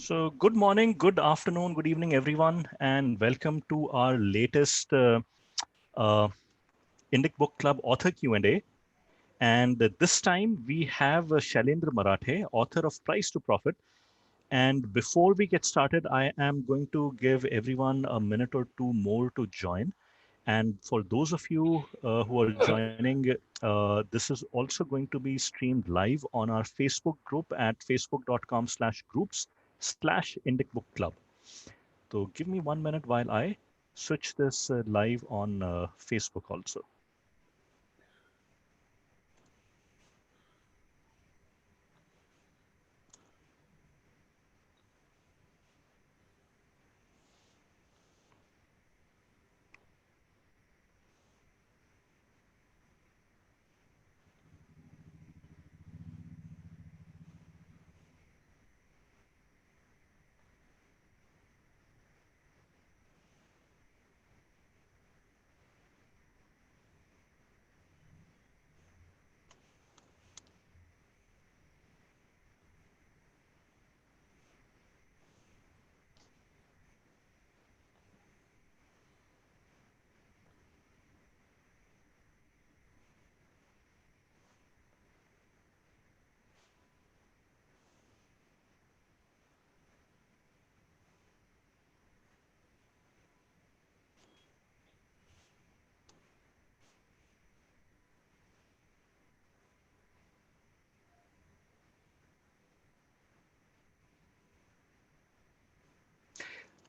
So, good morning, good afternoon, good evening, everyone, and welcome to our latest uh, Indic Book Club author Q&A. And this time we have Shailendra Marathe, author of Price to Profit. And before we get started, I am going to give everyone a minute or two more to join. And for those of you who are joining, this is also going to be streamed live on our Facebook group at facebook.com/groups/Indic Book Club. So give me 1 minute while I switch this live on Facebook also.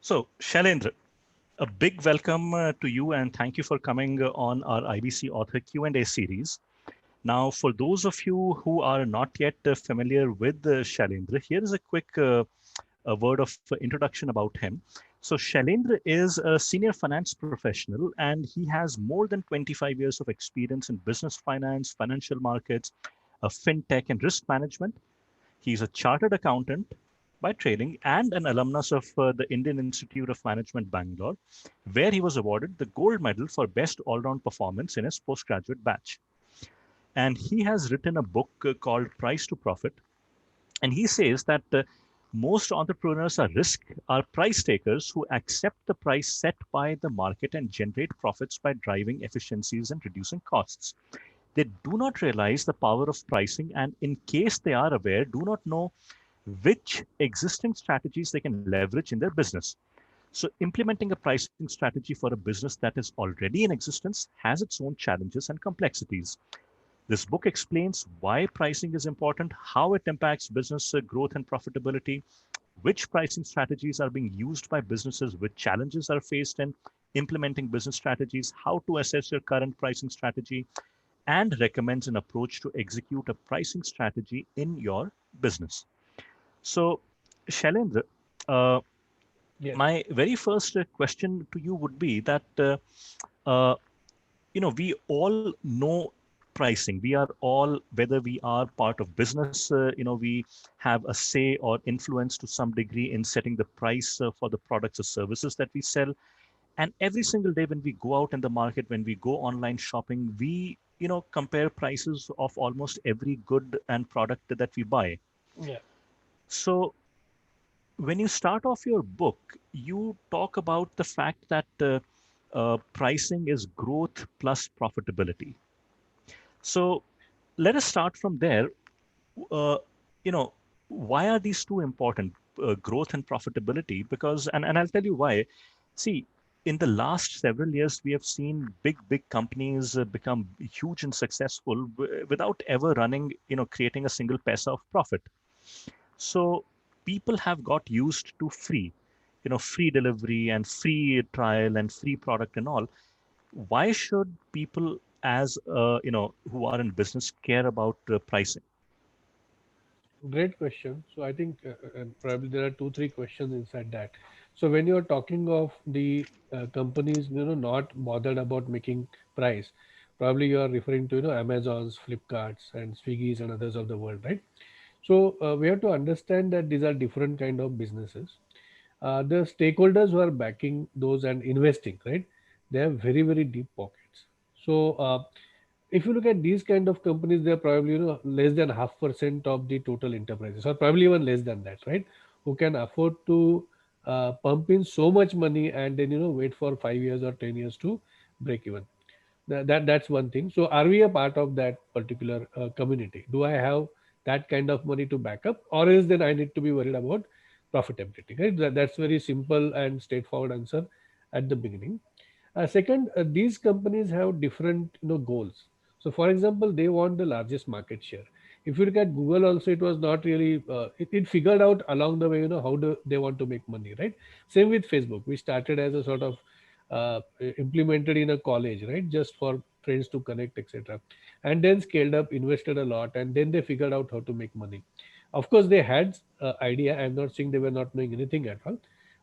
So Shailendra, a big welcome to you and thank you for coming on our IBC author Q&A series. Now, for those of you who are not yet familiar with Shailendra, here is a quick a word of introduction about him. So Shailendra is a senior finance professional and he has more than 25 years of experience in business finance, financial markets, fintech and risk management. He's a chartered accountant by training and an alumnus of the Indian Institute of Management, Bangalore, where he was awarded the gold medal for best all-round performance in his postgraduate batch. And he has written a book called Price to Profit. And he says that most entrepreneurs are price takers who accept the price set by the market and generate profits by driving efficiencies and reducing costs. They do not realize the power of pricing, and in case they are aware, do not know which existing strategies they can leverage in their business. So implementing a pricing strategy for a business that is already in existence has its own challenges and complexities. This book explains why pricing is important, how it impacts business growth and profitability, which pricing strategies are being used by businesses, which challenges are faced in implementing business strategies, how to assess your current pricing strategy, and recommends an approach to execute a pricing strategy in your business. So, Shailendra, uh, Yes, my very first question to you would be that uh, we all know pricing. We are all, whether we are part of business, we have a say or influence to some degree in setting the price for the products or services that we sell. And every single day when we go out in the market, when we go online shopping, we compare prices of almost every good and product that we buy. yeah, So when you start off your book, you talk about the fact that pricing is growth plus profitability. So let us start from there. Uh, you know, why are these two important, growth and profitability? Because, and I'll tell you why. See, in the last several years, we have seen big companies become huge and successful without ever running, creating a single paisa of profit. So people have got used to free delivery and free trial and free product and all. Why should people, as who are in business, care about pricing? great question. So I think probably there are two, three questions inside that. So when you're talking of the companies, not bothered about making price, probably you are referring to, Amazons, Flipkarts, and Swiggy's and others of the world, right? So we have to understand that these are different kind of businesses. The stakeholders who are backing those and investing, right? They have very, very deep pockets. So if you look at these kind of companies, they're probably less than 0.5% of the total enterprises, or probably even less than that, right? who can afford to pump in so much money and then wait for 5 years or 10 years to break even. That's one thing. So are we a part of that particular community? Do I have that kind of money to back up, or is then I need to be worried about profitability, right? That's very simple and straightforward answer at the beginning. Second, these companies have different goals. So, for example, they want the largest market share. If you look at Google, also it was not really. It figured out along the way, how do they want to make money, right? Same with Facebook. We started as a sort of implemented in a college, right, just for friends to connect, etc. And then scaled up, invested a lot, and then they figured out how to make money. Of course, they had idea. I'm not saying they were not knowing anything at all,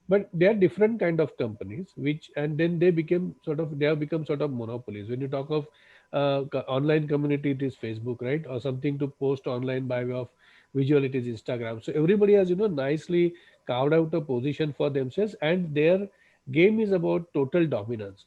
but they are different kind of companies which, and then they have become sort of monopolies. When you talk of online community, it is Facebook, right, or something to post online by way of visual, it is Instagram. So everybody has nicely carved out a position for themselves, and their game is about total dominance.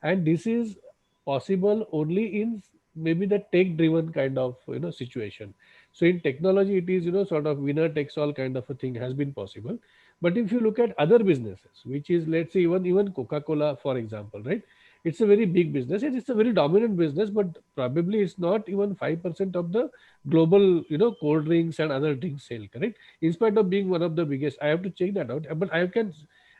And this is possible only in maybe the tech driven kind of situation. So in technology, it is sort of winner takes all kind of a thing has been possible. But if you look at other businesses, which is, let's say, even Coca-Cola, for example, right? It's a very big business. It's a very dominant business, but probably it's not even 5% of the global, cold drinks and other drinks sale, correct? In spite of being one of the biggest, I have to check that out. But I can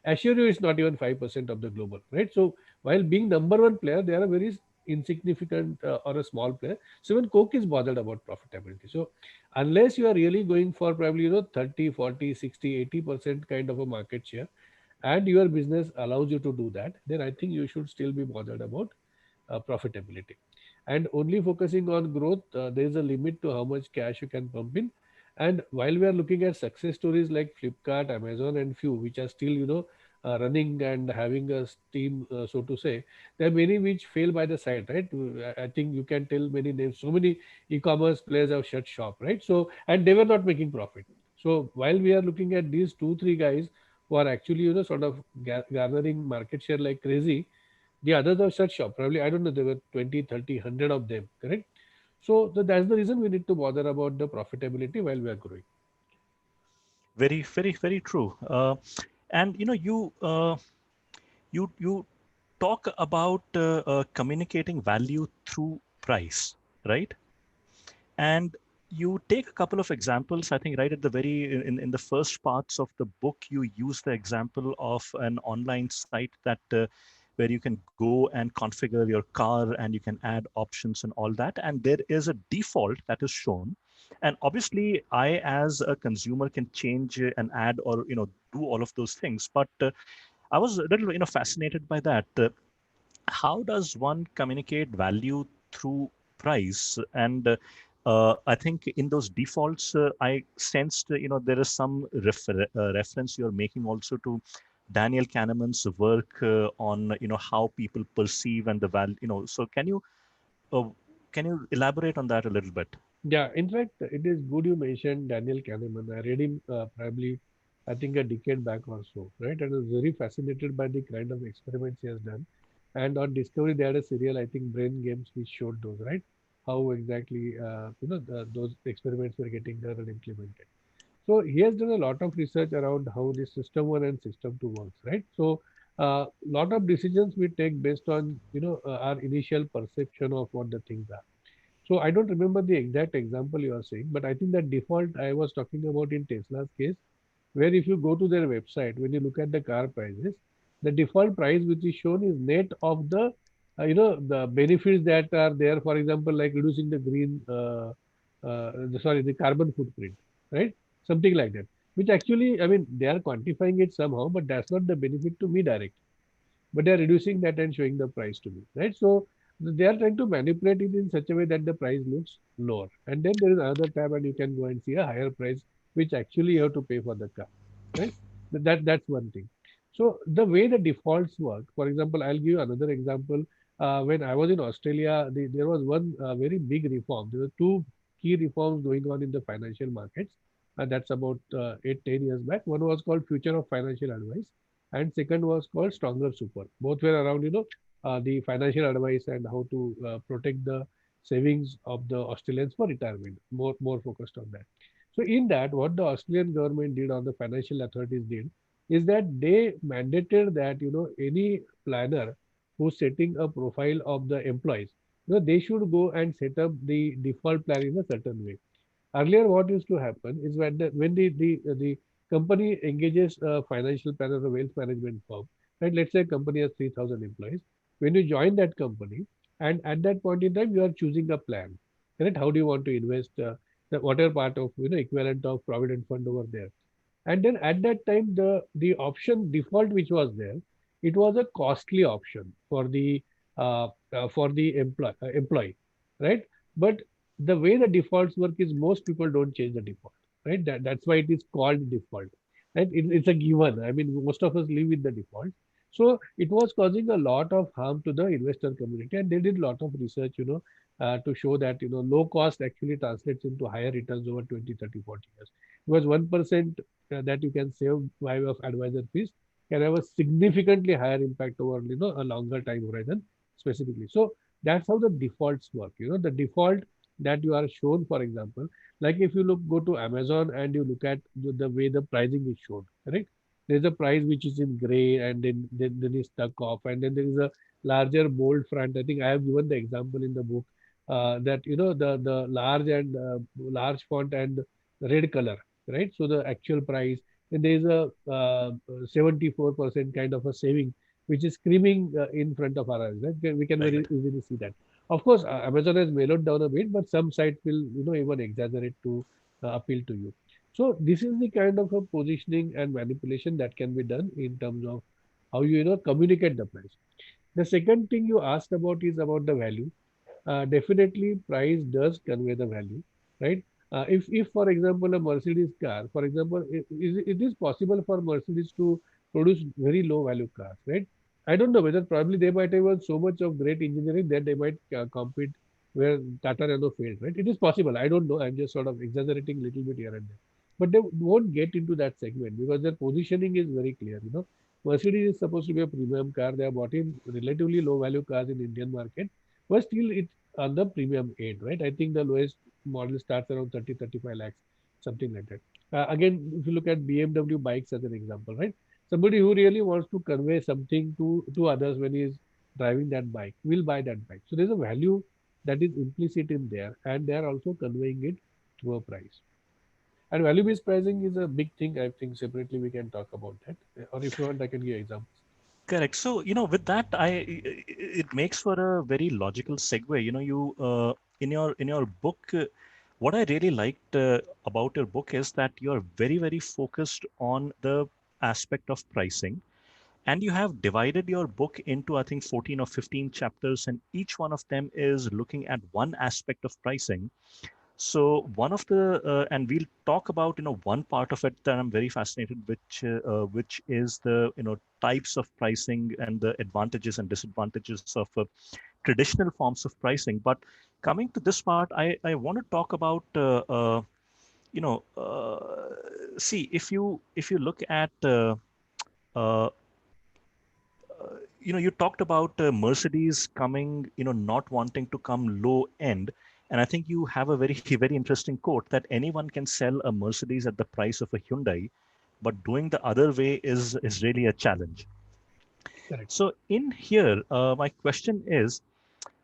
assure you, it's not even 5% of the global, right? So while being number one player, they are a very insignificant or a small player. So even Coke is bothered about profitability. So unless you are really going for probably 30, 40, 60, 80% kind of a market share, and your business allows you to do that, then I think you should still be bothered about profitability. And only focusing on growth, there is a limit to how much cash you can pump in. And while we are looking at success stories like Flipkart, Amazon, and few which are still running and having a steam, so to say, there are many which fail by the side, right? I think you can tell many names. So many e-commerce players have shut shop, right? So, and they were not making profit. So while we are looking at these two three guys who are actually sort of garnering market share like crazy, the others have shut shop. Probably, I don't know, there were 20, 30, 100 of them, correct? So that's the reason we need to bother about the profitability while we are growing. Very, very, very true. And you talk about communicating value through price, right? And you take a couple of examples. I think right at the very in the first parts of the book, you use the example of an online site that where you can go and configure your car and you can add options and all that. And there is a default that is shown. And obviously, I as a consumer can change and add or do all of those things. But I was a little fascinated by that. How does one communicate value through price? And I think in those defaults, I sensed there is some reference you're making also to Daniel Kahneman's work on how people perceive and the value. So uh, can you elaborate on that a little bit? Yeah, in fact, it is good you mentioned Daniel Kahneman. I read him probably, I think, a decade back or so, right? And I was very fascinated by the kind of experiments he has done. And on Discovery, they had a serial, I think, Brain Games, which showed those, right? How exactly, those experiments were getting done and implemented. So he has done a lot of research around how the system one and system two works, right? So lot of decisions we take based on our initial perception of what the things are. So I don't remember the exact example you are saying, but I think that default I was talking about in Tesla's case, where if you go to their website, when you look at the car prices, the default price which is shown is net of the the benefits that are there. For example, like reducing the the carbon footprint, right? Something like that. Which actually, I mean, they are quantifying it somehow, but that's not the benefit to me directly, but they are reducing that and showing the price to me, right? So they are trying to manipulate it in such a way that the price looks lower. And then there is another tab, and you can go and see a higher price, which actually you have to pay for the car, right? That's one thing. So the way the defaults work, for example, I'll give you another example. When I was in Australia, there was one very big reform. There were two key reforms going on in the financial markets. That's about 8, 10 years back. One was called Future of Financial Advice, and second was called Stronger Super. Both were around the financial advice and how to protect the savings of the Australians for retirement. More focused on that. So in that, what the Australian government did or the financial authorities did is that they mandated that any planner who's setting a profile of the employees, they should go and set up the default plan in a certain way. Earlier, what used to happen is when the company engages a financial planner or wealth management firm, right? Let's say a company has 3,000 employees. When you join that company, and at that point in time, you are choosing a plan, correct? How do you want to invest the whatever part of equivalent of provident fund over there? And then at that time, the option default which was there, it was a costly option for the employee, right? But the way the defaults work is most people don't change the default, right? That's why it is called default, right? It's a given. I mean, most of us live with the default. So it was causing a lot of harm to the investor community, and they did a lot of research, to show that low cost actually translates into higher returns over 20, 30, 40 years. Because 1% that you can save by way of advisor fees can have a significantly higher impact over a longer time horizon specifically. So that's how the defaults work. The default that you are shown, for example, like if you go to Amazon and you look at the way the pricing is shown, correct? There's a price which is in gray, and then is stuck off, and then there is a larger bold front. I think I have given the example in the book, that the large font and red color, right? So the actual price, then there is a 74% kind of a saving, which is screaming in front of our eyes. Right? We can Right. very easily see that. Of course, Amazon has mellowed down a bit, but some sites will even exaggerate to appeal to you. So this is the kind of a positioning and manipulation that can be done in terms of how you communicate the price. The second thing you asked about is about the value. Definitely price does convey the value, right? If for example a Mercedes car, for example, it is possible for Mercedes to produce very low value cars, right? I don't know whether probably they might have so much of great engineering that they might compete where Tata Nano failed, right? It is possible. I don't know. I'm just sort of exaggerating a little bit here and there. But they won't get into that segment because their positioning is very clear. Mercedes is supposed to be a premium car. They are bought in relatively low value cars in Indian market, but still it on the premium end, right? I think the lowest model starts around 30, 35 lakhs, something like that. Again, if you look at BMW bikes as an example, right? Somebody who really wants to convey something to others when he is driving that bike will buy that bike. So there's a value that is implicit in there, and they are also conveying it through a price. And value-based pricing is a big thing. I think separately we can talk about that. Or if you want, I can give examples. Correct. So, with that, it makes for a very logical segue. In your book, what I really liked about your book is that you're very, very focused on the aspect of pricing, and you have divided your book into, I think, 14 or 15 chapters, and each one of them is looking at one aspect of pricing. So one of the and we'll talk about one part of it that I'm very fascinated, which is the types of pricing and the advantages and disadvantages of traditional forms of pricing. But coming to this part, I want to talk about you know see if you look at uh, you talked about Mercedes coming, not wanting to come low end. And I think you have a very, very interesting quote that anyone can sell a Mercedes at the price of a Hyundai, but doing the other way is really a challenge. Correct. So in here, my question is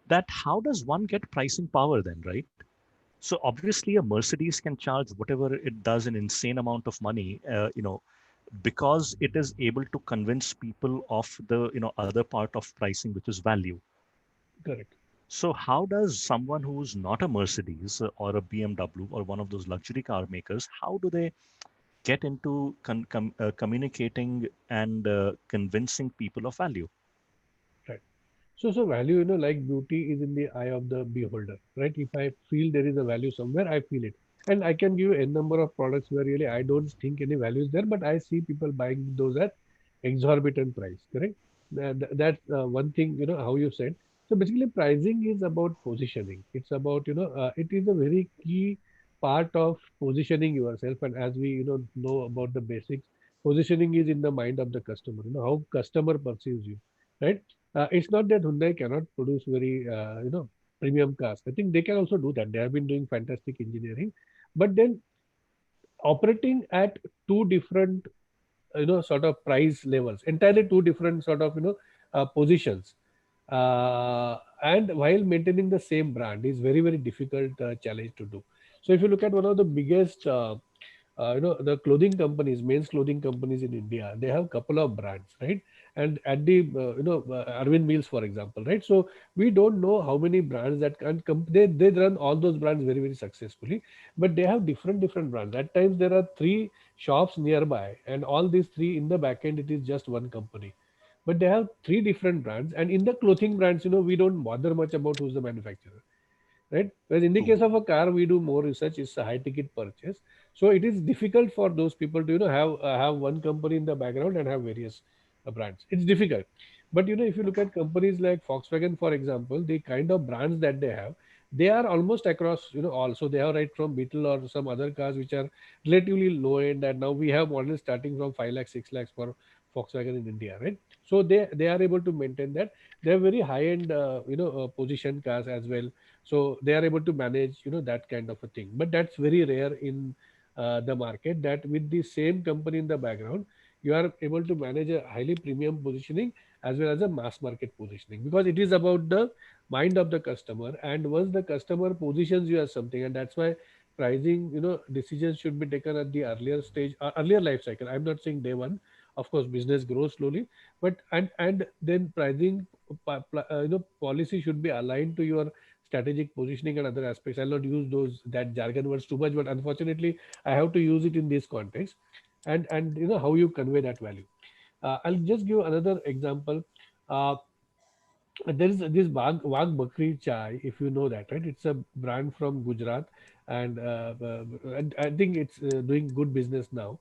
that how does one get pricing power then, right? So obviously a Mercedes can charge whatever it does an insane amount of money, because it is able to convince people of the other part of pricing, which is value. Correct. So how does someone who's not a Mercedes or a BMW or one of those luxury car makers, how do they get into communicating and convincing people of value? Right. So value, like beauty is in the eye of the beholder, right? If I feel there is a value somewhere, I feel it. And I can give you a number of products where really I don't think any value is there, but I see people buying those at exorbitant price, correct? That's one thing, how you said. So basically pricing is about positioning. It's about, it is a very key part of positioning yourself. And as we, know about the basics, positioning is in the mind of the customer, how customer perceives you, right? It's not that Hyundai cannot produce very, premium cars. I think they can also do that. They have been doing fantastic engineering. But then operating at two different sort of price levels, entirely two different sort of positions, and while maintaining the same brand is very very difficult challenge to do. So if you look at one of the biggest the clothing companies, men's clothing companies in India, they have couple of brands, right? And at the Arvind Mills, for example, right? So we don't know how many brands that can they run all those brands very very successfully, but they have different brands. At times there are three shops nearby, and all these three in the back end it is just one company, but they have three different brands. And in the clothing brands, we don't bother much about who's the manufacturer, right? Whereas in the case True. of a car, we do more research. It's a high ticket purchase, so it is difficult for those people to have one company in the background and have various brands. It's difficult. But if you look at companies like Volkswagen, for example, the kind of brands that they are almost across all. So they have right from Beetle or some other cars which are relatively low end, and now we have models starting from 5 lakhs, 6 lakhs for Volkswagen in India, right? So they are able to maintain that. They have very high end position cars as well, so they are able to manage that kind of a thing. But that's very rare in the market, that with the same company in the background you are able to manage a highly premium positioning as well as a mass market positioning, because it is about the mind of the customer. And once the customer positions you as something, and that's why pricing decisions should be taken at the earlier stage, earlier life cycle. I'm not saying day one. Of course business grows slowly, but and then pricing policy should be aligned to your strategic positioning and other aspects. I'll not use those that jargon words too much, but unfortunately, I have to use it in this context, and how you convey that value. I'll just give another example. Uh, there is this Wagh Bakri chai, if you know that, right? It's a brand from Gujarat, and I think it's doing good business now.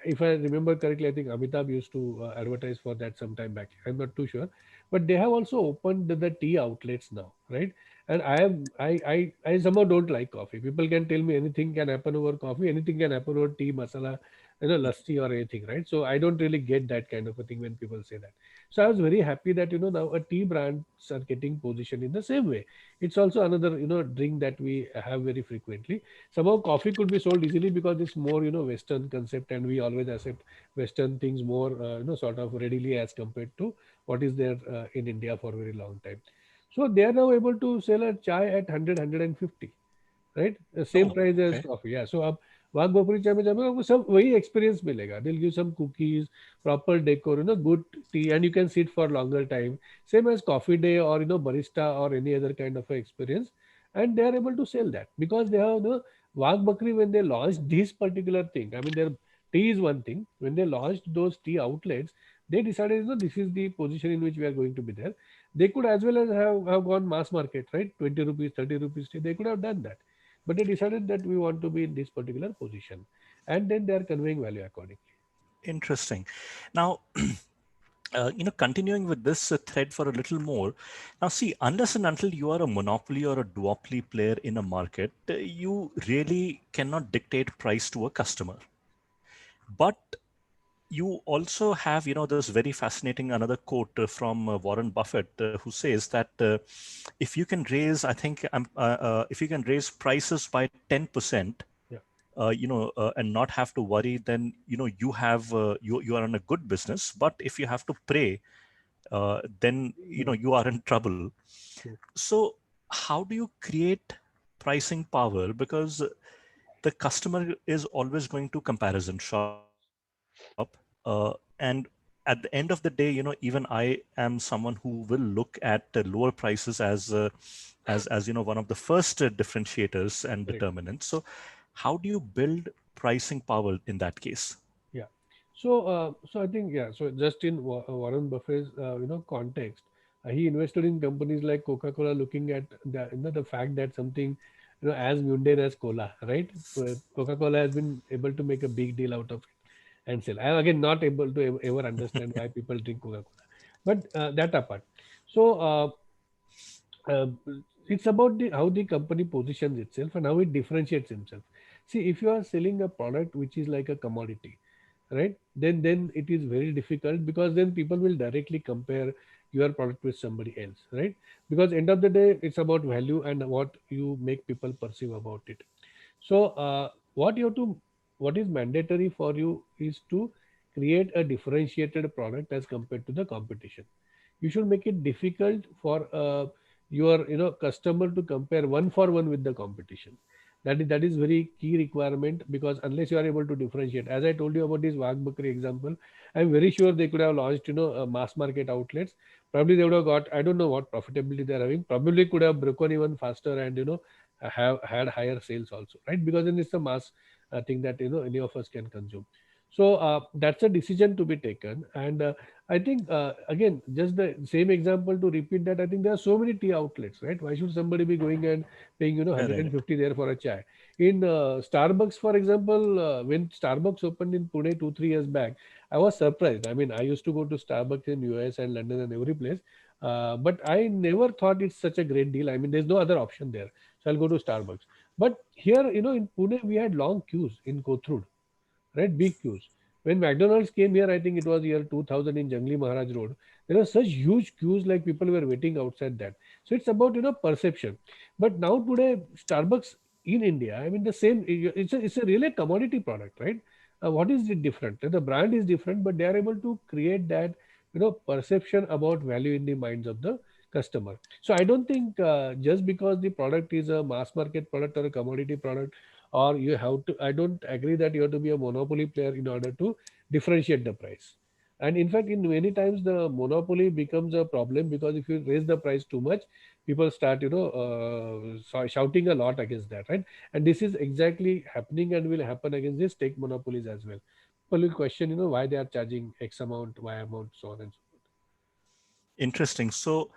If I remember correctly, I think Amitabh used to advertise for that some time back. I'm not too sure, but they have also opened the tea outlets now, right? And I somehow don't like coffee. People can tell me anything can happen over coffee, anything can happen over tea, masala, lassi or anything, right? So I don't really get that kind of a thing when people say that. So I was very happy that now a tea brands are getting positioned in the same way. It's also another drink that we have very frequently. Somehow coffee could be sold easily because it's more Western concept, and we always accept Western things more sort of readily as compared to what is there in India for a very long time. So they are now able to sell a chai at 100, 150, right? The same Oh, price as okay. coffee. Yeah. So अब वाघ बकरी चाय में जाओगे आपको सब वही experience मिलेगा. They'll give some cookies, proper decor, good tea, and you can sit for longer time. Same as coffee day or barista or any other kind of a experience, and they are able to sell that because they have the Wagh Bakri when they launched this particular thing. I mean, their tea is one thing. When they launched those tea outlets, they decided this is the position in which we are going to be there. They could as well as have gone mass market, right? 20 rupees, 30 rupees tea. They could have done that, but they decided that we want to be in this particular position, and then they are conveying value accordingly. Interesting. Now, continuing with this thread for a little more. Now, see, unless and until you are a monopoly or a duopoly player in a market, you really cannot dictate price to a customer. But you also have, this very fascinating another quote from Warren Buffett, who says that if you can raise, I think, if you can raise prices by 10%, Yeah, and not have to worry, then you have you are in a good business. But if you have to pray, then true, you are in trouble. true. So how do you create pricing power? Because the customer is always going to comparison shop, and at the end of the day, even I am someone who will look at lower prices as one of the first differentiators and Correct. determinants. So how do you build pricing power in that case? Yeah. So I think, yeah. So just in Warren Buffett's context, he invested in companies like Coca-Cola, looking at the fact that something as mundane as cola, right? Coca-Cola has been able to make a big deal out of it and sell. I am again not able to ever understand why people drink Coca-Cola, but that apart. So uh, it's about how the company positions itself and how it differentiates himself. See, if you are selling a product which is like a commodity, right, then it is very difficult, because then people will directly compare your product with somebody else, right? Because end of the day it's about value and what you make people perceive about it. So what you have to what is mandatory for you is to create a differentiated product as compared to the competition. You should make it difficult for your customer to compare one for one with the competition. That is very key requirement, because unless you are able to differentiate, as I told you about this Wagh Bakri example, I'm very sure they could have launched mass market outlets. Probably they would have got, I don't know what profitability they're having, probably could have broken even faster, and have had higher sales also, right? Because then it's a mass thing that any of us can consume. So that's a decision to be taken. And I think again, just the same example to repeat that, I think there are so many tea outlets, right? Why should somebody be going and paying 150 Correct. there for a chai? In Starbucks, for example, when Starbucks opened in Pune 2 3 years back, I was surprised. I mean, I used to go to Starbucks in US and London and every place, but I never thought it's such a great deal. I mean, there's no other option there, so I'll go to Starbucks. But here, in Pune, we had long queues in Kothurud, right? Big queues. When McDonald's came here, I think it was year 2000 in Jangli Maharaj Road. There were such huge queues, like people were waiting outside that. So it's about perception. But now today, Starbucks in India, I mean the same. It's a really commodity product, right? What is it different? The brand is different, but they are able to create that perception about value in the minds of the customer. So I don't think just because the product is a mass market product or a commodity product, or you have to, I don't agree that you have to be a monopoly player in order to differentiate the price. And in fact, in many times the monopoly becomes a problem, because if you raise the price too much, people start shouting a lot against that, right? And this is exactly happening and will happen against these tech monopolies as well. People will question why they are charging x amount, y amount, so on and so forth. Interesting. So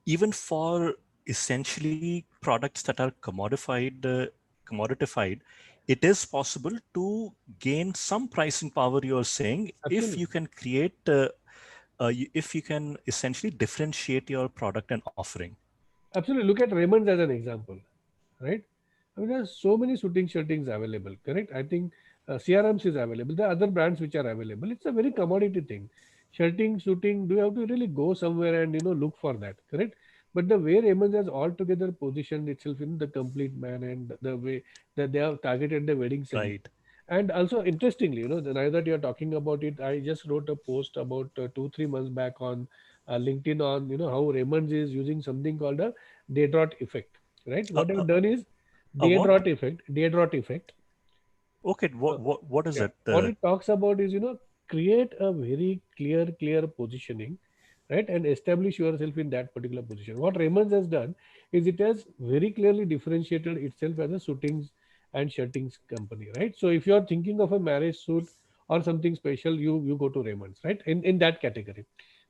even for essentially products that are commoditified, it is possible to gain some pricing power, you're saying, if you Absolutely. can create if you can essentially differentiate your product and offering. Absolutely. Look at Raymonds as an example, right? I mean, there's so many shooting shirtings available, correct? I think CRMs is available. There are other brands which are available. It's a very commodity thing. Shirting, shooting, do you have to really go somewhere and look for that, correct? But the way Raymond has altogether positioned itself in the complete man, and the way that they have targeted the wedding segment. Right. And also, interestingly, now that you're talking about it, I just wrote a post about 2 3 months back on LinkedIn on how Raymond is using something called a Daedrot effect, right? uh, What uh, I've done is what? Daedrot effect. Okay, Uh, what is yeah, it? what it talks about is create a very clear positioning, right, and establish yourself in that particular position. What Raymonds has done is it has very clearly differentiated itself as a suitings and shirtings company, right? So if you are thinking of a marriage suit or something special, you go to Raymonds, right, in that category,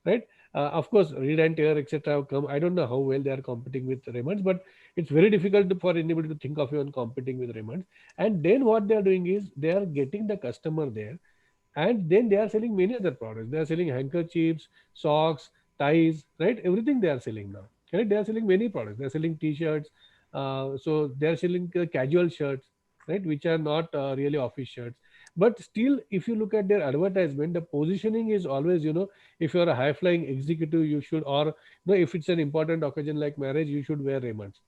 right? Of course, Reed and Taylor, etc. have come. I don't know how well they are competing with Raymonds, but it's very difficult for anybody to think of even competing with Raymonds. And then what they are doing is they are getting the customer there, and then they are selling many other products. They are selling handkerchiefs, socks, ties, right? Everything they are selling now, right? They are selling many products. They are selling t-shirts. So they are selling casual shirts, right, which are not really office shirts. But still, if you look at their advertisement, the positioning is always, if you are a high flying executive, you should, or if it's an important occasion like marriage, you should wear Raymonds.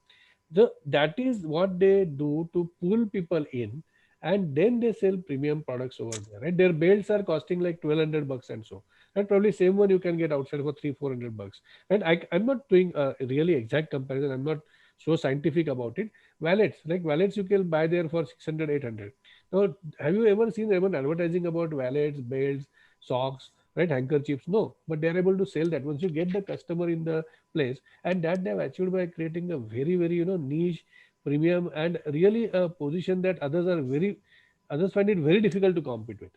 That is what they do to pull people in, and then they sell premium products over there, right? Their belts are costing like 1200 bucks and so, and probably same one you can get outside for 3 400 bucks. And I'm not doing a really exact comparison, I'm not so scientific about it. Wallets you can buy there for 600 800. Now, have you ever seen anyone advertising about wallets, belts, socks, right, handkerchiefs? No, but they're able to sell that once you get the customer in the place. And that they've achieved by creating a very niche, premium, and really a position that others find it very difficult to compete with.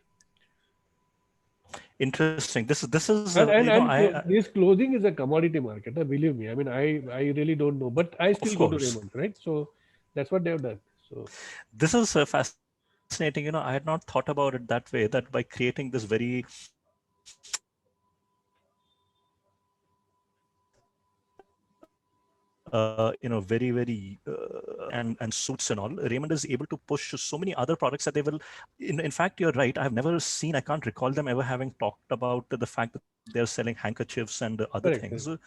Interesting. This is This clothing is a commodity market, believe me. I mean, I really don't know, but I of still go to course. Raymond, right? So that's what they've done. So This is fascinating. I had not thought about it that way, that by creating this very very and suits and all, Raymond is able to push so many other products that they will. In fact, you're right. I've never seen. I can't recall them ever having talked about the fact that they're selling handkerchiefs and other correct, things. correct.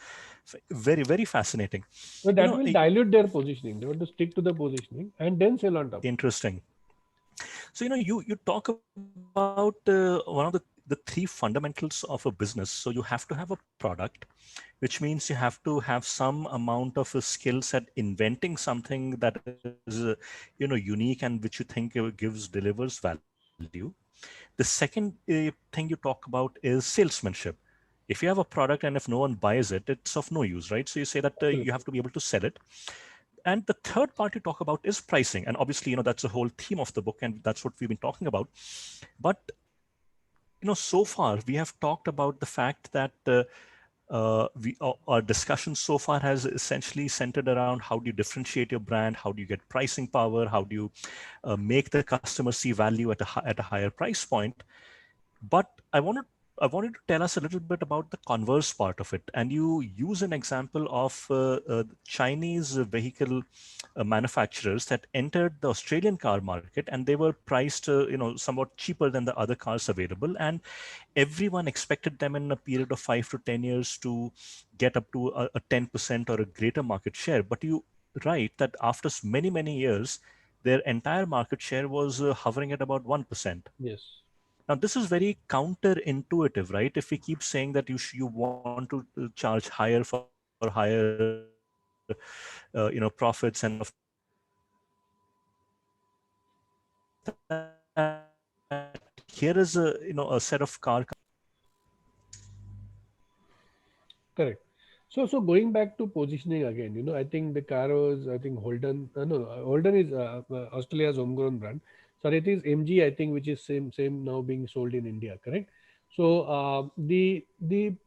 Very fascinating. But You that know, will dilute their positioning. They want to stick to the positioning and then sell on top of it. interesting. So you talk about one of the three fundamentals of a business. So you have to have a product, which means you have to have some amount of a skill set inventing something that is unique and which you think gives delivers value. The second thing you talk about is salesmanship. If you have a product and if no one buys it, it's of no use, right? So you say that you have to be Absolutely. able to sell it. And the third part you talk about is pricing, and obviously that's the whole theme of the book, and that's what we've been talking about. But so far we have talked about the fact that our discussion so far has essentially centered around how do you differentiate your brand, how do you get pricing power, how do you make the customer see value at at a higher price point. But I wanted to tell us a little bit about the converse part of it, and you use an example of Chinese vehicle manufacturers that entered the Australian car market, and they were priced, somewhat cheaper than the other cars available, and everyone expected them in a period of 5 to 10 years to get up to a 10% or a greater market share. But you write that after many years, their entire market share was hovering at about 1%. Yes. Now, this is very counterintuitive, right? If we keep saying that you want to charge higher for higher, profits and all of that, here is a set of car companies that Correct. So going back to positioning again, I think the car was, I think Holden, no, Holden is Australia's homegrown brand. Sorry, it is MG, I think, which is same now being sold in India. Correct. So the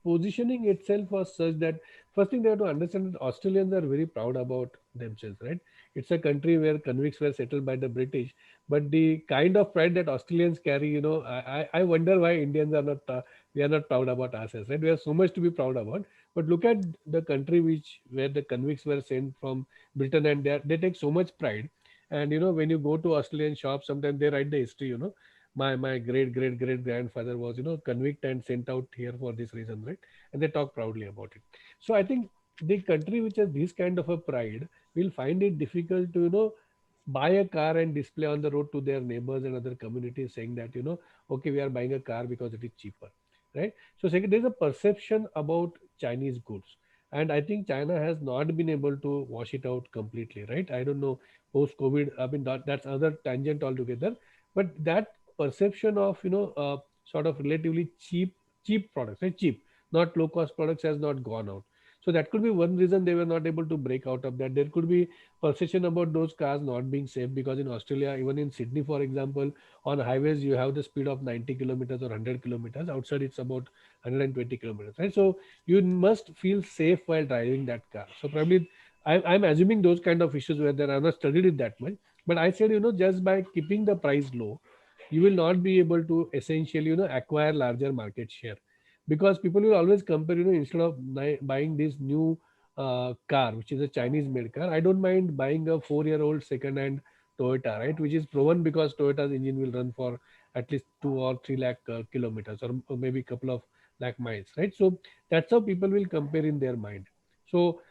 positioning itself was such that first thing they have to understand that Australians are very proud about themselves, right? It's a country where convicts were settled by the British, but the kind of pride that Australians carry, I wonder why Indians are not we are not proud about ourselves, right? We have so much to be proud about, but look at the country which where the convicts were sent from Britain, and they take so much pride. And when you go to Australian shops, sometimes they write the history. My great grandfather was convict and sent out here for this reason, right? And they talk proudly about it. So I think the country which has this kind of a pride will find it difficult to buy a car and display on the road to their neighbors and other communities, saying that okay, we are buying a car because it is cheaper, right? So second, there's a perception about Chinese goods, and I think China has not been able to wash it out completely, right? I don't know, post COVID, I mean that's other tangent altogether, but that perception of sort of relatively cheap products, right? Cheap, not low cost products, has not gone out. So that could be one reason they were not able to break out of that. There could be perception about those cars not being safe, because in Australia, even in Sydney, for example, on highways you have the speed of 90 kilometers or 100 kilometers. Outside it's about 120 kilometers, right? So you must feel safe while driving that car. So probably I'm assuming those kind of issues where there, I've not studied it that much, but I said, just by keeping the price low, you will not be able to essentially acquire larger market share, because people will always compare, instead of buying this new car which is a Chinese made car, I don't mind buying a 4-year-old second hand Toyota, right, which is proven, because Toyota's engine will run for at least 2 or 3 lakh kilometers, or maybe a couple of lakh miles, right? So that's how people will compare in their mind. So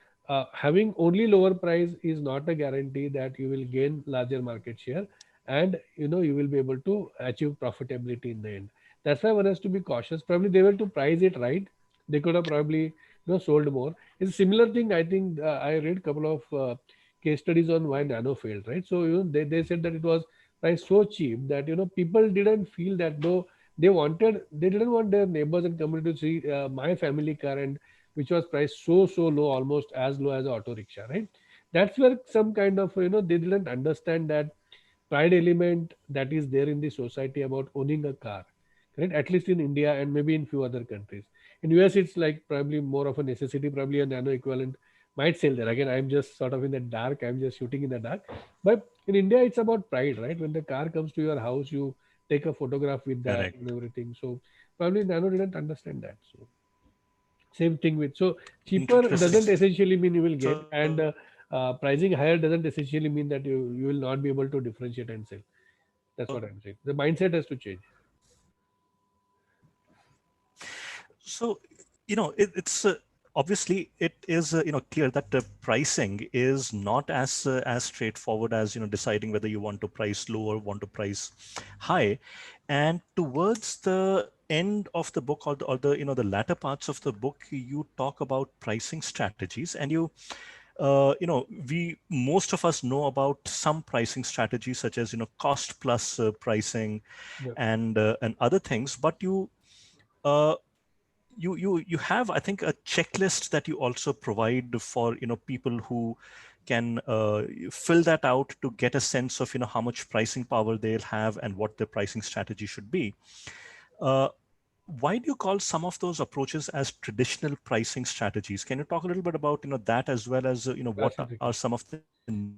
having only lower price is not a guarantee that you will gain larger market share, and you will be able to achieve profitability in the end. That's why one has to be cautious. Probably they were to price it right, they could have probably sold more. It's a similar thing, I think. I read a couple of case studies on why Nano failed, right? So they said that it was priced so cheap that people didn't feel that, though they didn't want their neighbors and community to see my family car, and which was priced so low, almost as low as an auto rickshaw, right? That's where some kind of they didn't understand that pride element that is there in the society about owning a car, right? At least in India and maybe in few other countries. In US, it's like probably more of a necessity. Probably a Nano equivalent might sell there. Again, I'm just sort of in the dark. I'm just shooting in the dark. But in India, it's about pride, right? When the car comes to your house, you take a photograph with that correct. and everything. So probably Nano didn't understand that. So same thing with, so cheaper Interesting. doesn't essentially mean you will So get, and pricing higher doesn't essentially mean that you will not be able to differentiate and sell. That's what I'm saying. The mindset has to change. so it's obviously it is clear that pricing is not as straightforward as deciding whether you want to price low or want to price high. And towards the end of the book, or the the latter parts of the book, you talk about pricing strategies. And we, most of us know about some pricing strategies such as cost plus pricing Yeah. and other things. But uh, you have, I think, a checklist that you also provide for people who can fill that out to get a sense of how much pricing power they'll have and what their pricing strategy should be. uh, why do you call some of those approaches as traditional pricing strategies? Can you talk a little bit about that, as well as what are Absolutely. some of the newer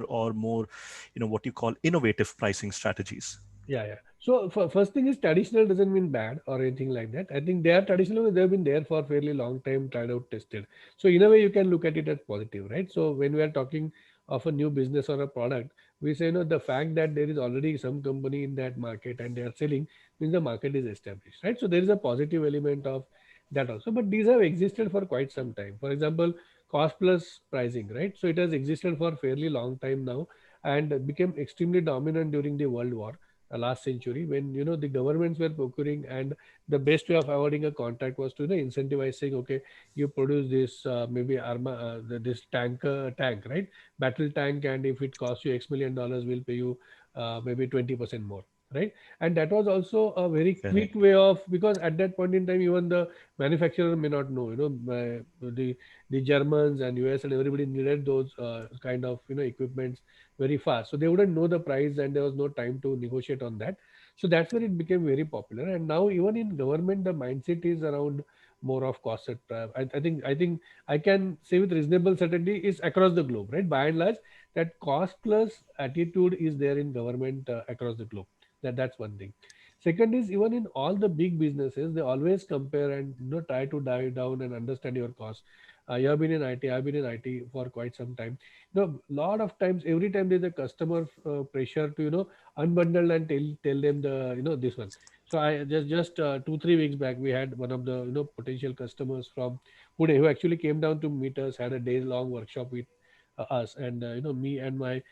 or Yeah, more yeah. So what you call innovative pricing strategies? yeah, yeah. So first thing is traditional doesn't mean bad or anything like that. I think they are traditional. They've been there for a fairly long time, tried out, tested. So in a way, you can look at it as positive, right? So when we are talking of a new business or a product, we say, the fact that there is already some company in that market and they are selling means the market is established, right? So there is a positive element of that also. But these have existed for quite some time. For example, cost plus pricing, right? So it has existed for a fairly long time now and became extremely dominant during the World War, last century, when the governments were procuring, and the best way of avoiding a contract was to incentivize, saying, okay, you produce this maybe this tank, right, battle tank, and if it costs you X million, we'll pay you maybe 20% more, right? And that was also a very quick Correct. way of, because at that point in time even the manufacturer may not know, the Germans and US and everybody needed those kind of equipments very fast, so they wouldn't know the price and there was no time to negotiate on that. So that's where it became very popular, and now even in government the mindset is around more of cost set. I think I can say with reasonable certainty is across the globe, right? By and large, that cost plus attitude is there in government across the globe. That's one thing. Second is, even in all the big businesses, they always compare and try to dive down and understand your cost. You have been in IT, I've been in IT for quite some time. Lot of times, every time there's a customer pressure to unbundle and tell them the this one. So I just 2-3 weeks back, we had one of the potential customers from Pune who actually came down to meet us, had a day long workshop with us, and me and my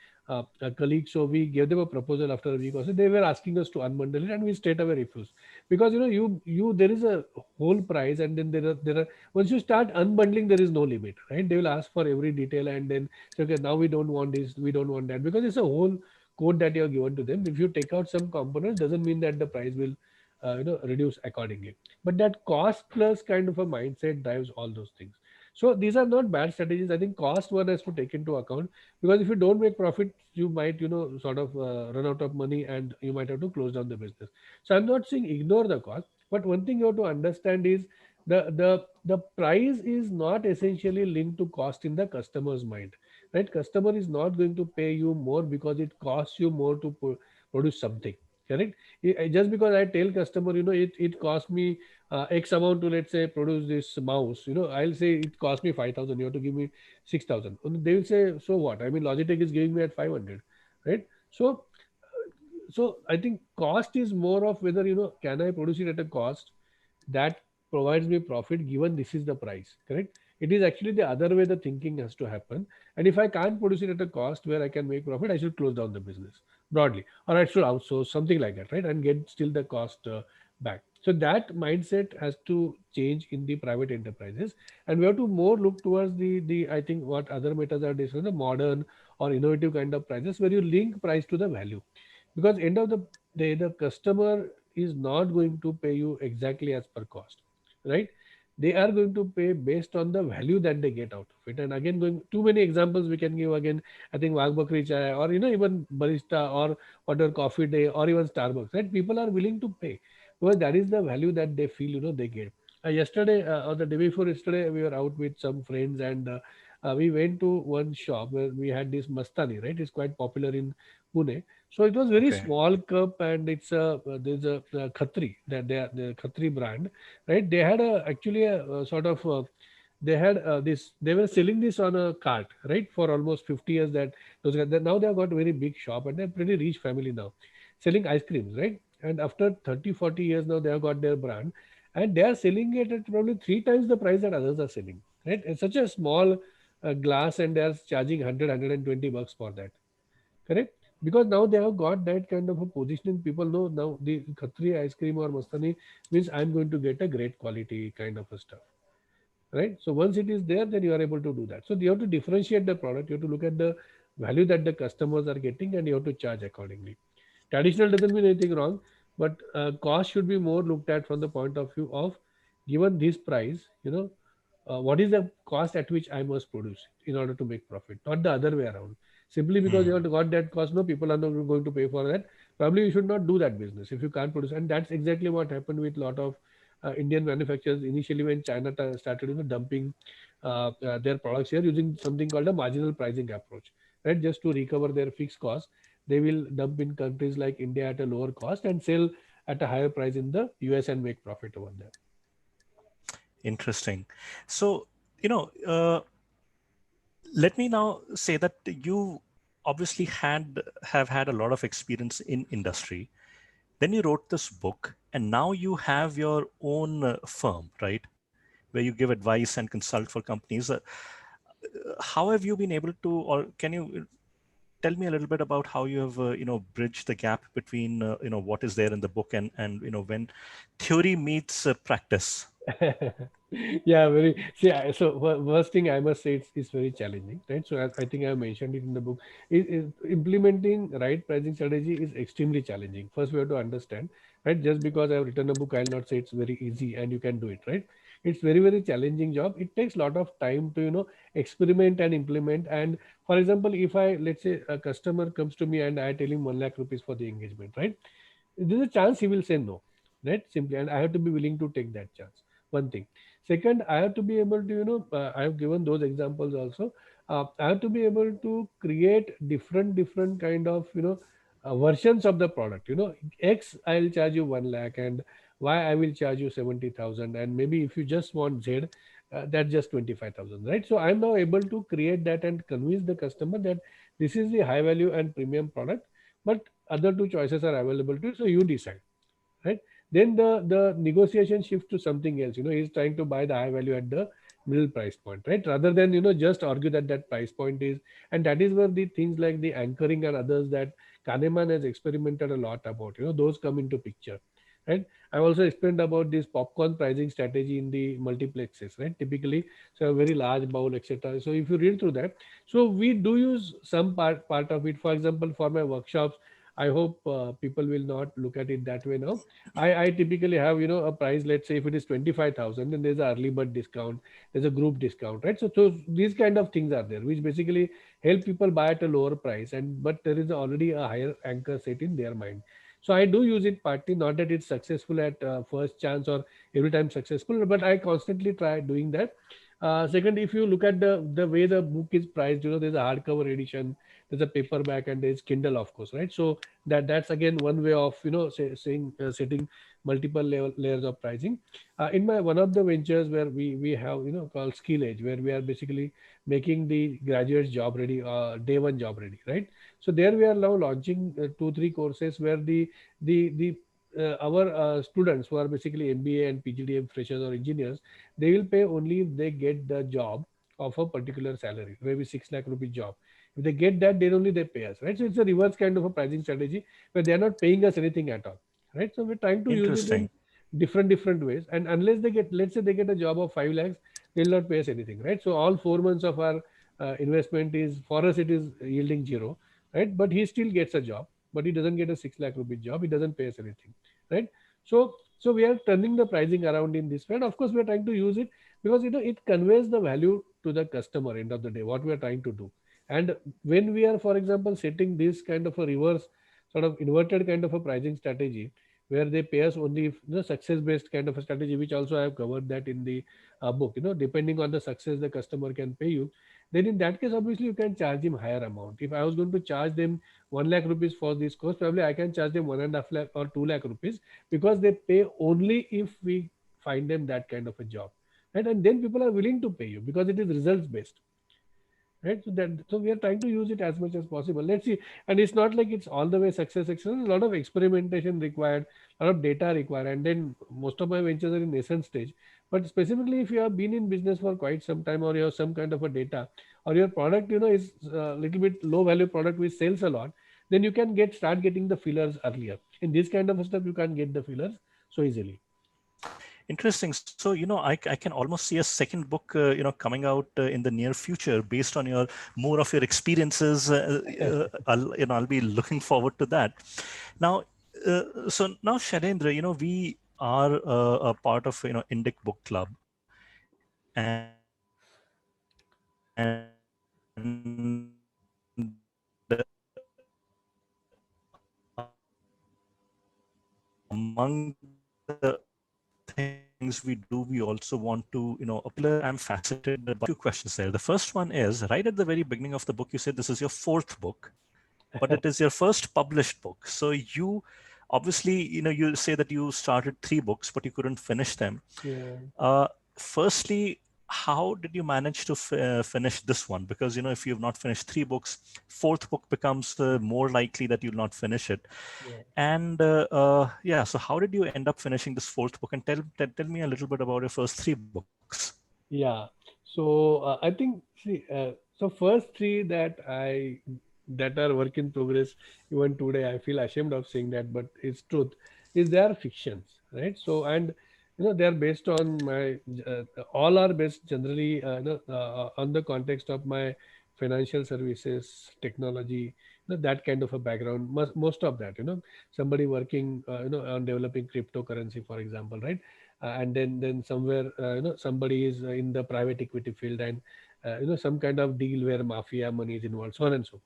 colleague. So we gave them a proposal after a week or so. They were asking us to unbundle it, and we straight away refused, because you there is a whole price, and then there are once you start unbundling, there is no limit, right? They will ask for every detail, and then say, okay, now we don't want this, we don't want that, because it's a whole code that you have given to them. If you take out some components, doesn't mean that the price will reduce accordingly. But that cost plus kind of a mindset drives all those things. So these are not bad strategies. I think cost one has to take into account, because if you don't make profit, you might sort of run out of money, and you might have to close down the business. So I'm not saying ignore the cost, but one thing you have to understand is the price is not essentially linked to cost in the customer's mind, right? Customer is not going to pay you more because it costs you more to produce something, correct? Just because I tell customer, it cost me X amount to, let's say, produce this mouse, I'll say it cost me 5,000, you have to give me 6,000. They will say, so what? I mean, Logitech is giving me at 500, right? So I think cost is more of whether, can I produce it at a cost that provides me profit, given this is the price, correct? It is actually the other way the thinking has to happen. And if I can't produce it at a cost where I can make profit, I should close down the business broadly, or I should outsource something like that, right? And get still the cost back. So that mindset has to change in the private enterprises, and we have to more look towards the I think what other metas are discussing, the modern or innovative kind of prices, where you link price to the value, because end of the day the customer is not going to pay you exactly as per cost, right? They are going to pay based on the value that they get out of it. And again, going too many examples we can give again, I think Wag Bakri chai, or even barista, or whatever, coffee day, or even Starbucks, right? People are willing to pay because that is the value that they feel they get. Yesterday or the day before yesterday, we were out with some friends, and we went to one shop where we had this mastani, right? It's quite popular in Pune. So it was very Okay. small cup, and it's a there's a Khatri, that they are the Khatri brand, right? They had actually a sort of they had this, they were selling this on a cart, right, for almost 50 years. That those guys, now they have got very big shop, and they're pretty rich family now, selling ice creams, right? And after 30-40 years now, they have got their brand. and they are selling it at probably three times the price that others are selling. Right? It's such a small glass, and they are charging 100 bucks for that. Correct? Because now they have got that kind of a positioning. People know now the Khatri ice cream or Mastani means I'm going to get a great quality kind of a stuff. Right? So once it is there, then you are able to do that. So you have to differentiate the product. You have to look at the value that the customers are getting, and you have to charge accordingly. Traditional doesn't mean anything wrong, but cost should be more looked at from the point of view of, given this price, what is the cost at which I must produce in order to make profit, not the other way around. Simply because you Hmm. have got that cost, no, people are not going to pay for that. Probably you should not do that business if you can't produce. And that's exactly what happened with a lot of Indian manufacturers initially when China started, dumping their products here using something called a marginal pricing approach, right? Just to recover their fixed cost, they will dump in countries like India at a lower cost and sell at a higher price in the US and make profit over there. Interesting. So, you know, let me now say that you obviously have had a lot of experience in industry. Then you wrote this book, and now you have your own firm, right? Where you give advice and consult for companies. How have you been able to, or can you tell me a little bit about how you have, bridged the gap between, what is there in the book and when theory meets practice? Yeah, very. See, so first thing I must say, it's very challenging, right? So as I think I mentioned it in the book, is implementing right pricing strategy is extremely challenging. First, we have to understand, right? Just because I've written a book, I'll not say it's very easy and you can do it, right? It's very challenging job. It takes a lot of time to experiment and implement. And for example, if I, let's say, a customer comes to me and I tell him 1 lakh rupees for the engagement, right? There's a chance he will say no, right? Simply, and I have to be willing to take that chance. One thing. Second, I have to be able to, I have given those examples also. I have to be able to create different kind of, versions of the product. X I'll charge you 1 lakh, and Y I will charge you 70,000, and maybe if you just want Z, that's just 25,000, right? So I'm now able to create that and convince the customer that this is the high value and premium product, but other two choices are available to you, so you decide, right? Then the negotiation shifts to something else. He's trying to buy the high value at the middle price point, right? Rather than just argue that that price point is. And that is where the things like the anchoring and others that Kahneman has experimented a lot about, those come into picture, right? I also explained about this popcorn pricing strategy in the multiplexes, right? Typically, so a very large bowl, etc. So if you read through that, so we do use some part of it. For example, for my workshops, I hope people will not look at it that way now. I typically have a price. Let's say if it is 25,000, then there's a early bird discount, there's a group discount, right? So these kind of things are there, which basically help people buy at a lower price, and but there is already a higher anchor set in their mind. So I do use it partly, not that it's successful at first chance or every time successful, but I constantly try doing that. Second, if you look at the way the book is priced, there's a hardcover edition, there's a paperback, and there's Kindle, of course, right? So that's again one way of saying setting multiple layers of pricing. In my one of the ventures where we have called Skill Edge, where we are basically making the graduates job ready, day one job ready, right? So there we are now launching 2 3 courses where the our students who are basically MBA and PGDM freshers or engineers, they will pay only if they get the job of a particular salary, maybe 6 lakh rupee job. If they get that, then only they pay us, right? So it's a reverse kind of a pricing strategy where they are not paying us anything at all, right? So we're trying to use it in Interesting. different ways. And unless they get, let's say they get a job of 5 lakhs, they'll not pay us anything, right? So all 4 months of our investment is, for us it is yielding zero, right? But he still gets a job, but he doesn't get a 6 lakh rupee job. He doesn't pay us anything, right? So we are turning the pricing around in this way. And of course, we are trying to use it because it conveys the value to the customer end of the day. What we are trying to do, and when we are, for example, setting this kind of a reverse, sort of inverted kind of a pricing strategy, where they pay us only if success based kind of a strategy, which also I have covered that in the book. Depending on the success the customer can pay you, then in that case obviously you can charge him higher amount. If I was going to charge them 1 lakh rupees for this course, probably I can charge them 1.5 lakh or 2 lakh rupees, because they pay only if we find them that kind of a job, right? And then people are willing to pay you because it is results based, right? So we are trying to use it as much as possible. Let's see. And it's not like it's all the way success. A lot of experimentation required, a lot of data required, and then most of my ventures are in nascent stage. But specifically, if you have been in business for quite some time, or you have some kind of a data, or your product, is a little bit low value product which sells a lot, then you can start getting the fillers earlier. In this kind of stuff, you can't get the fillers so easily. Interesting. So, I can almost see a second book, coming out in the near future based on your more of your experiences. I'll be looking forward to that. Now, now, Shailendra, we are a part of, Indic Book Club, and among the things we do, we also want to, I'm fascinated by two questions there. The first one is right at the very beginning of the book, you said this is your fourth book, but it is your first published book. So you obviously, you say that you started three books, but you couldn't finish them. Yeah. Uh, Firstly, how did you manage to finish this one? Because if you have not finished three books, fourth book becomes more likely that you'll not finish it. Yeah. And yeah, so how did you end up finishing this fourth book? And tell me a little bit about your first three books. Yeah. So I think, see, so first three that are work in progress. Even today, I feel ashamed of saying that, but it's truth. Is they are fictions, right? So, and they are based on my all are based generally on the context of my financial services, technology, that kind of a background. Most of that, somebody working on developing cryptocurrency, for example, right? And then somewhere somebody is in the private equity field, and some kind of deal where mafia money is involved, so on and so forth,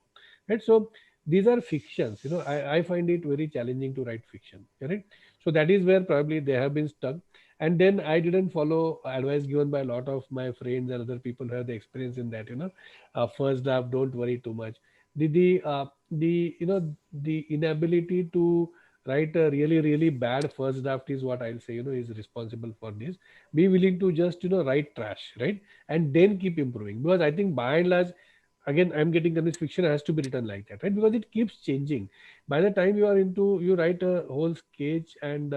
right? So these are fictions. I find it very challenging to write fiction, correct? So that is where probably they have been stuck. And then I didn't follow advice given by a lot of my friends and other people who have the experience in that, first draft, don't worry too much. The inability to write a really really bad first draft is what I'll say, is responsible for this. Be willing to just write trash, right? And then keep improving, because I think by and large, again, I'm getting convinced fiction has to be written like that, right? Because it keeps changing. By the time you write a whole sketch, and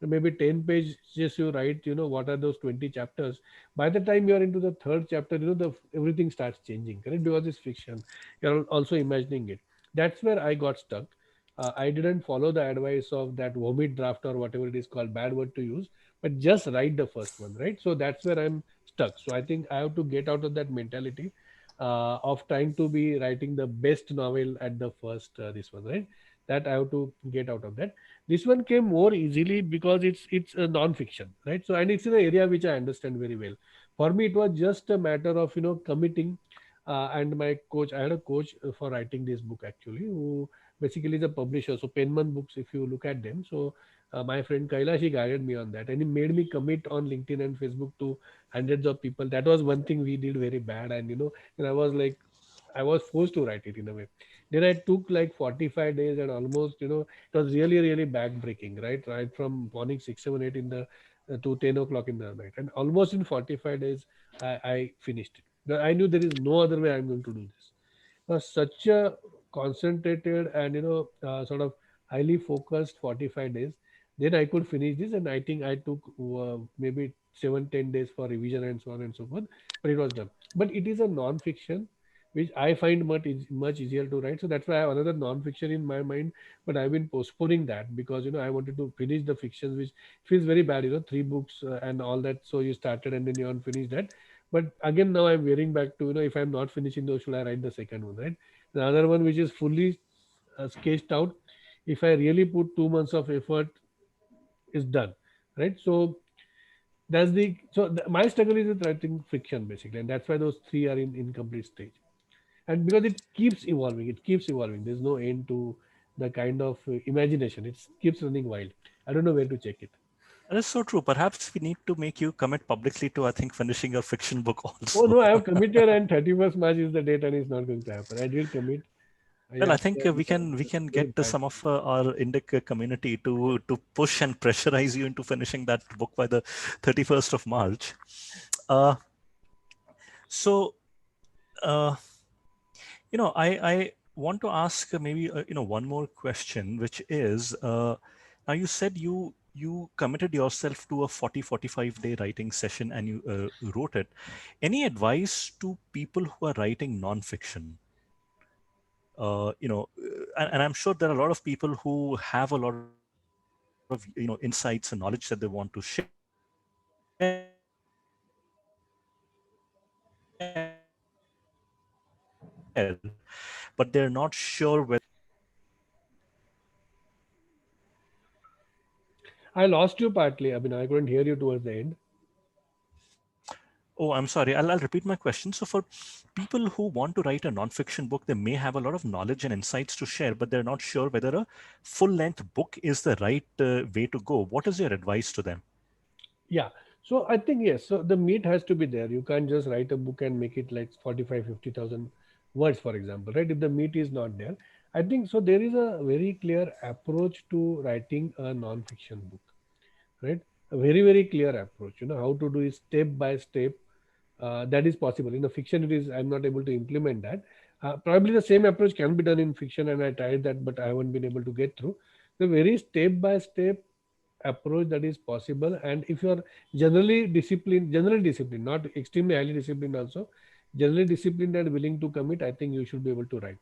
maybe 10 pages you write, what are those 20 chapters. By the time you are into the third chapter, everything starts changing, correct? Because it's fiction, you're also imagining it. That's where I got stuck. I didn't follow the advice of that vomit draft or whatever it is called, bad word to use, but just write the first one, right? So that's where I'm stuck. So I think I have to get out of that mentality of trying to be writing the best novel at the first this one, right? That I have to get out of that. This one came more easily because it's a non-fiction, right? So, and it's in an area which I understand very well. For me, it was just a matter of committing. And my coach, I had a coach for writing this book actually, who basically is a publisher. So Penman Books, if you look at them, so my friend Kailash, he guided me on that, and he made me commit on LinkedIn and Facebook to hundreds of people. That was one thing we did very bad, and and I was like, I was forced to write it in a way. Then I took like 45 days, and almost, it was really, really backbreaking, right? Right from morning 6, 7, 8 in the to 10 o'clock in the night. And almost in 45 days, I finished it. I knew there is no other way I'm going to do this. Such a concentrated and sort of highly focused 45 days, then I could finish this. And I think I took maybe 7-10 days for revision and so on and so forth, but it was done. But it is a non-fiction which I find much easier to write. So that's why I have another non-fiction in my mind, but I've been postponing that because I wanted to finish the fictions, which feels very bad, three books and all that. So you started and then you haven't finished that. But again, now I'm veering back to, if I'm not finishing those, should I write the second one, right? The other one, which is fully sketched out, if I really put 2 months of effort, is done, right? So my struggle is with writing fiction basically, and that's why those three are in incomplete stage. And because it keeps evolving. There's no end to the kind of imagination. It keeps running wild. I don't know where to check it. That is so true. Perhaps we need to make you commit publicly to, I think, finishing your fiction book Oh also. no, I have committed, and 31st March is the date, and it's not going to happen. I did commit. Well, Yeah, I think yeah, we can very get bad. some of our Indic community to push and pressurize you into finishing that book by the 31st of March. Uh, so, uh, I want to ask maybe one more question, which is now you said you committed yourself to a 40-45 day writing session and you wrote it. Any advice to people who are writing nonfiction? And I'm sure there are a lot of people who have a lot of insights and knowledge that they want to share, but they're not sure whether a full length book is the right way to go. What is your advice to them? I lost you partly. I mean, I couldn't hear you towards the end. Oh, I'm sorry. I'll repeat my question. So, for people who want to write a nonfiction book, they may have a lot of knowledge and insights to share, but they're not sure whether a full length book is the right way to go. What is your advice to them? Yeah. So I think yes. So the meat has to be there. You can't just write a book and make it like 45, 50,000 words, for example, right? If the meat is not there, I think so. There is a very clear approach to writing a non-fiction book, right? A very, very clear approach. You know how to do it step by step. That is possible. In the fiction, it is. I'm not able to implement that. Probably the same approach can be done in fiction, and I tried that, but I haven't been able to get through. The very step by step approach that is possible, and if you are generally disciplined, not extremely highly disciplined also, generally disciplined and willing to commit, I think you should be able to write.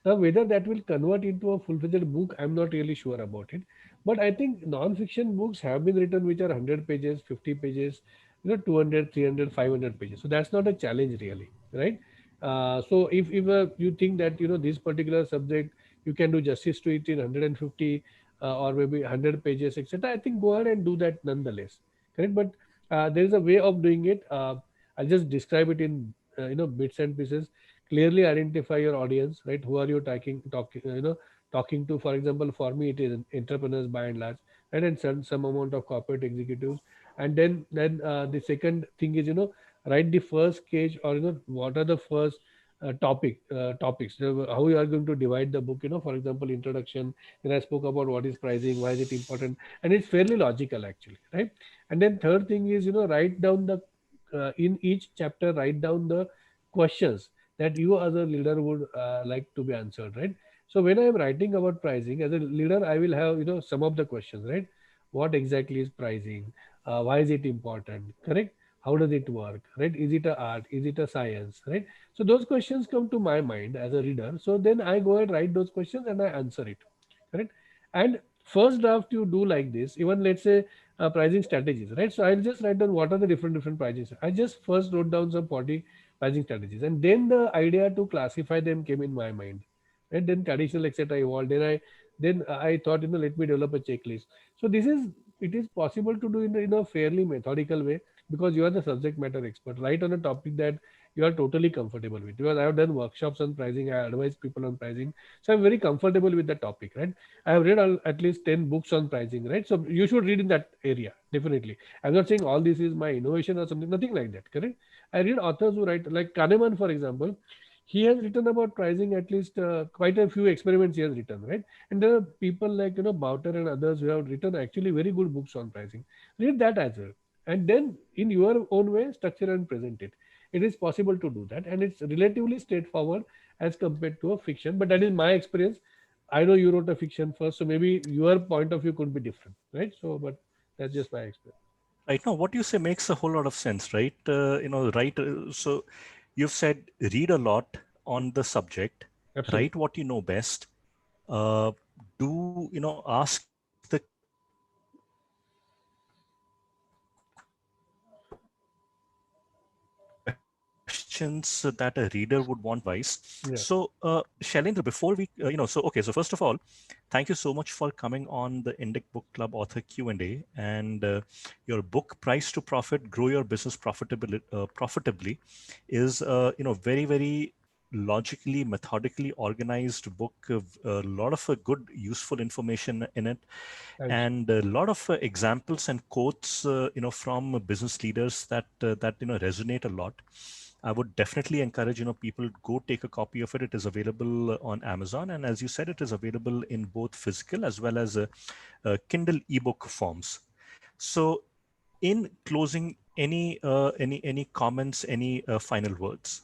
Now whether that will convert into a full-fledged book, I'm not really sure about it, but I think non-fiction books have been written which are 100 pages, 50 pages, 200, 300, 500 pages, so that's not a challenge really, right? So if you think that this particular subject you can do justice to it in 150 or maybe 100 pages, etc., I think go ahead and do that nonetheless, correct? But there is a way of doing it. I'll just describe it in bits and pieces. Clearly identify your audience, right? Who are you talking to? For example, for me it is entrepreneurs by and large, right? And some amount of corporate executives. And then the second thing is write the first case, or what are the first topics, how you are going to divide the book, for example, introduction. Then I spoke about what is pricing, why is it important, and it's fairly logical actually, right? And then third thing is write down the in each chapter, write down the questions that you as a leader would like to be answered, right? So when I am writing about pricing as a leader, I will have some of the questions, right? What exactly is pricing? Why is it important? Correct? How does it work? Right? Is it a art? Is it a science? Right? So those questions come to my mind as a reader. So then I go and write those questions and I answer it. Correct? And first draft you do like this. Even let's say pricing strategies, right? So I'll just write down what are the different prices. I just first wrote down some 40 pricing strategies, and then the idea to classify them came in my mind. Right? Then traditional etc. evolved. Then I thought let me develop a checklist. So this is it is possible to do in a fairly methodical way, because you are the subject matter expert, right, on a topic that you are totally comfortable with. Because I have done workshops on pricing, I advise people on pricing, so I'm very comfortable with the topic, right? I have read at least 10 books on pricing, right? So you should read in that area, definitely. I'm not saying all this is my innovation or something, nothing like that, correct? I read authors who write, like Kahneman, for example. He has written about pricing, at least quite a few experiments he has written, right? And there are people like Bouter and others who have written actually very good books on pricing. Read that as well, and then in your own way structure and present it. It is possible to do that, and it's relatively straightforward as compared to a fiction, but that is my experience. I know you wrote a fiction first, so maybe your point of view could be different, right? So but that's just my experience. Right now, what you say makes a whole lot of sense, right? Right. So you've said read a lot on the subject, write Absolutely. what you know best, uh, do ask the questions that a reader would want to know, questions that a reader would want advice. Yeah. So, Shailendra, before we, so first of all, thank you so much for coming on the Indic Book Club Author Q&A. And your book, Price to Profit, Grow Your Business Profitably, is, very, very logically, methodically organized book, of a lot of good, useful information in it, Thanks. and a lot of examples and quotes from business leaders that resonate a lot. I would definitely encourage people go take a copy of it. It is available on Amazon, and as you said, it is available in both physical as well as Kindle ebook forms. So in closing, any comments, any final words?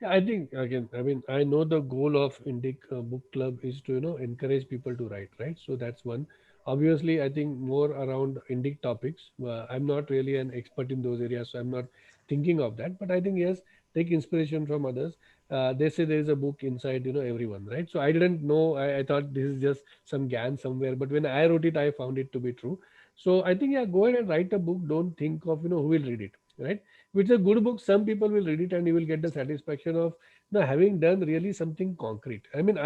Yeah, I think again, I mean, I know the goal of Indic Book Club is to encourage people to write, right? So that's one. Obviously, I think more around Indic topics. I'm not really an expert in those areas, so I'm not thinking of that. But I think yes, take inspiration from others. They say there is a book inside everyone, right? So I didn't know. I thought this is just some GAN somewhere, but when I wrote it, I found it to be true. So I think yeah, go ahead and write a book. Don't think of who will read it, right? If it's a good book, some people will read it and you will get the satisfaction of having done really something concrete. I mean,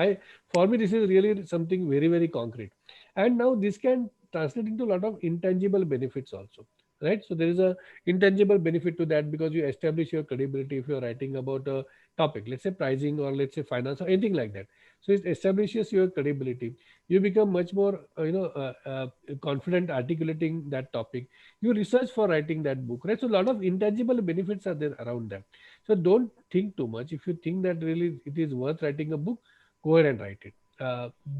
for me this is really something very very concrete, and now this can translate into a lot of intangible benefits also, right? So there is a intangible benefit to that because you establish your credibility if you're writing about a topic, let's say pricing or let's say finance or anything like that. So it establishes your credibility. You become much more confident articulating that topic. You research for writing that book, right? So a lot of intangible benefits are there around that. So don't think too much. If you think that really it is worth writing a book, go ahead and write it.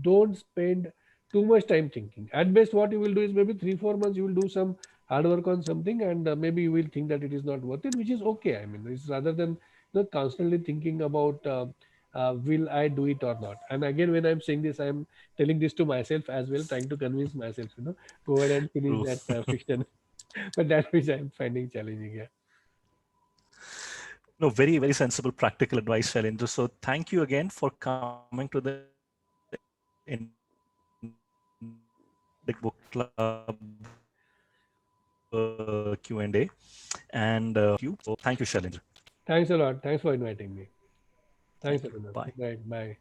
Don't spend too much time thinking. At best what you will do is maybe 3 4 months you will do some hard work on something, and maybe you will think that it is not worth it, which is okay. I mean, it's rather than constantly thinking about will I do it or not. And again, when I'm saying this, I'm telling this to myself as well, trying to convince myself, go ahead and finish True. that fiction. But that which I'm finding challenging. Yeah. No, very, very sensible, practical advice, Shailendra. So thank you again for coming to the Indic Book Club Q&A. And so thank you, Shailendra. Thanks a lot. Thanks for inviting me. Thank you. Thanks, Bye. everyone. Good night. Bye.